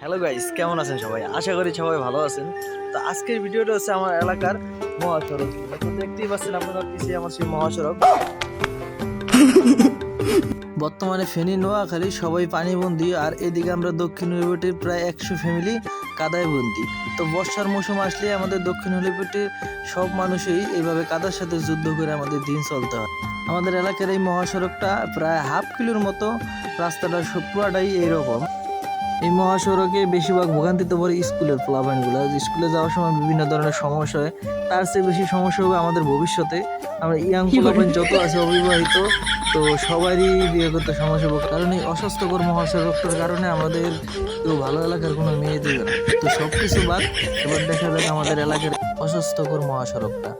Hello guys, কেমন আছেন সবাই? আশা করি সবাই ভালো আছেন। তো আজকের ভিডিওটা হচ্ছে আমার এলাকার মহাসড়ক। তো দেখতেই পাচ্ছেন আপনারা পিছিয়ে আমার সেই মহাসড়ক। বর্তমানে ফেনী নোয়াখালী সবাই পানিবন্দী, আর এদিকে আমরা দক্ষিণ হলিউডের প্রায় 100 ফ্যামিলি কাদায় বন্দী। তো বর্ষার মৌসুম আসলে আমাদের দক্ষিণ হলিউডের সব মানুষই এইভাবে কাদার সাথে যুদ্ধ করে আমাদের দিন চলতে হয়। আমাদের এলাকার এই মহাসড়কটা প্রায় হাফ কিলোর মতো, রাস্তাটা পুরাটাই এইরকম। এই মহাসড়কে বেশিরভাগ ভোগান্তিতে পড়ে স্কুলের পোলাপাইনগুলো। স্কুলে যাওয়ার সময় বিভিন্ন ধরনের সমস্যা হয়, তার চেয়ে বেশি সমস্যা হবে আমাদের ভবিষ্যতে। আমরা ইয়াং পোলাপাইন যত আছে অবিবাহিত, তো সবারই বিয়ে করতে সমস্যা হবে, কারণ এই অস্বাস্থ্যকর মহাসড়কটার কারণে আমাদের কেউ ভালো এলাকার কোনো মেয়ে দেবে না। তো সব কিছু বাদ, এবার দেখা যাক আমাদের এলাকার অস্বাস্থ্যকর মহাসড়কটা।